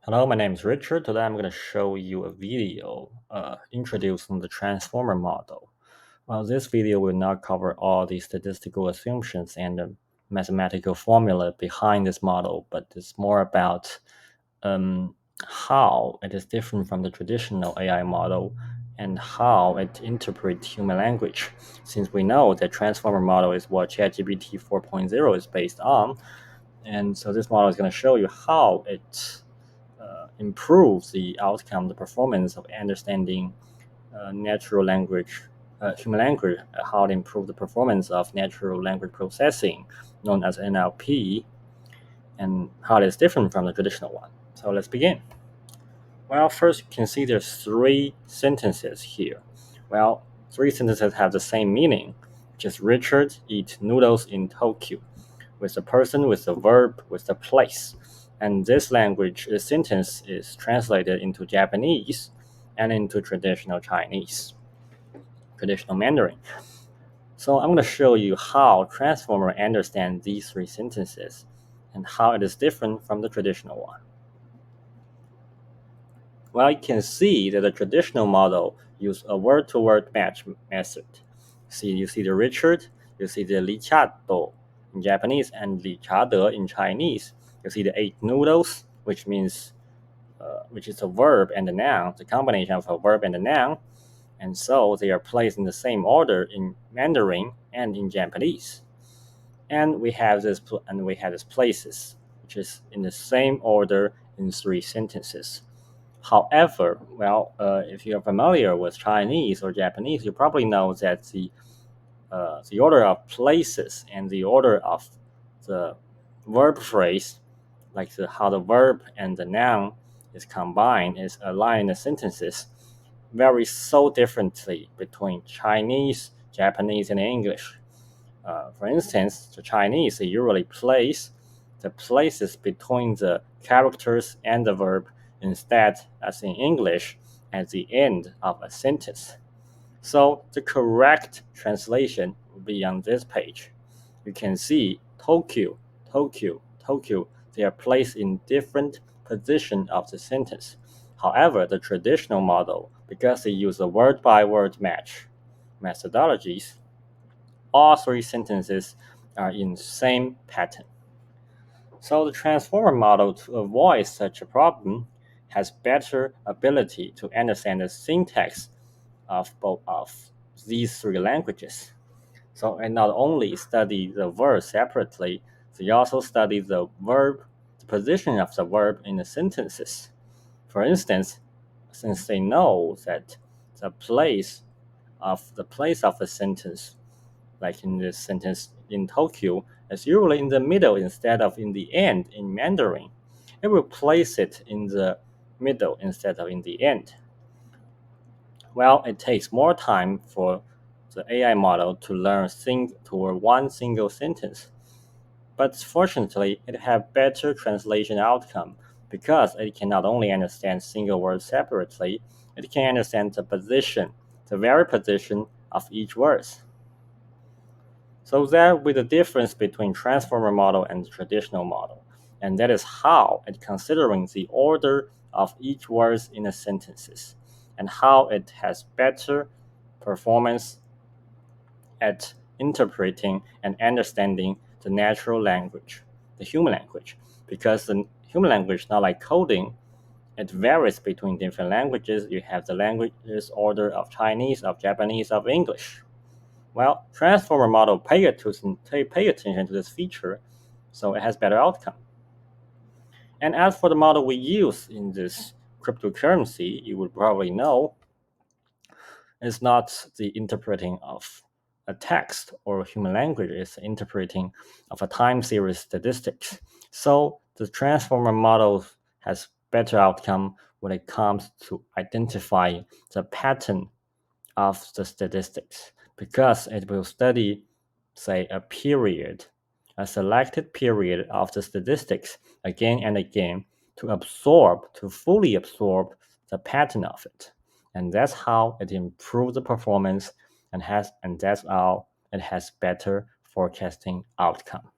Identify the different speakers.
Speaker 1: Hello, my name is Richard. Today I'm going to show you a video introducing the transformer model. This video will not cover all the statistical assumptions and the mathematical formula behind this model, but it's more about um, how it is different from the traditional AI model and how it interprets human language. Since we know that transformer model is what chatgpt 4.0 is based on, and so this model is going to show you how it improves the outcome, the performance of understanding natural language, human language, how to improve the performance of natural language processing, known as NLP, and how it is different from the traditional one. So let's begin. Well, first you can see there's three sentences here. Well, three sentences have the same meaning, which is Richard eat noodles in Tokyo, with the person, with the verb, with the place. And this language, this sentence is translated into Japanese and into traditional Chinese, traditional Mandarin. So I'm going to show you how Transformer understands these three sentences and how it is different from the traditional one. Well, you can see that the traditional model uses a word-to-word match method. You see the Richard, you see the lichato in Japanese and lichade in Chinese. You see the ate noodles, which means which is a verb and a noun, the combination of a verb and a noun, and so they are placed in the same order in Mandarin and in Japanese. And we have this places, which is in the same order in three sentences. However, if you're familiar with Chinese or Japanese, you probably know that the order of places and the order of the verb phrase, like how the verb and the noun is combined, is aligned in the sentences, vary so differently between Chinese, Japanese, and English. For instance, the Chinese they usually place the places between the characters and the verb instead, as in English, at the end of a sentence. So the correct translation will be on this page. You can see Tokyo, Tokyo, Tokyo. They are placed in different positions of the sentence. However, the traditional model, because they use a word-by-word match methodologies, all three sentences are in the same pattern. So the transformer model, to avoid such a problem, has better ability to understand the syntax of both of these three languages. So it not only study the verb separately, they also study the verb, the position of the verb in the sentences. For instance, since they know that the place of the sentence, like in this sentence in Tokyo, is usually in the middle instead of in the end in Mandarin, it will place it in the middle instead of in the end. Well, it takes more time for the AI model to learn toward one single sentence. But fortunately, it has better translation outcome because it can not only understand single words separately, it can understand the position, the very position of each word. So that will be the difference between transformer model and the traditional model. And that is how it considering the order of each word in the sentences and how it has better performance at interpreting and understanding the natural language, the human language. Because the human language, not like coding, it varies between different languages. You have the languages order of Chinese, of Japanese, of English. Well, transformer model pay attention to this feature, so it has better outcome. And as for the model we use in this cryptocurrency, you would probably know it's not the interpreting of a text or human language, it's the interpreting of a time series statistics. So the transformer model has better outcome when it comes to identifying the pattern of the statistics because it will study, say, a selected period of the statistics again and again to fully absorb the pattern of it. And that's how it improves the performance and that's how it has better forecasting outcome.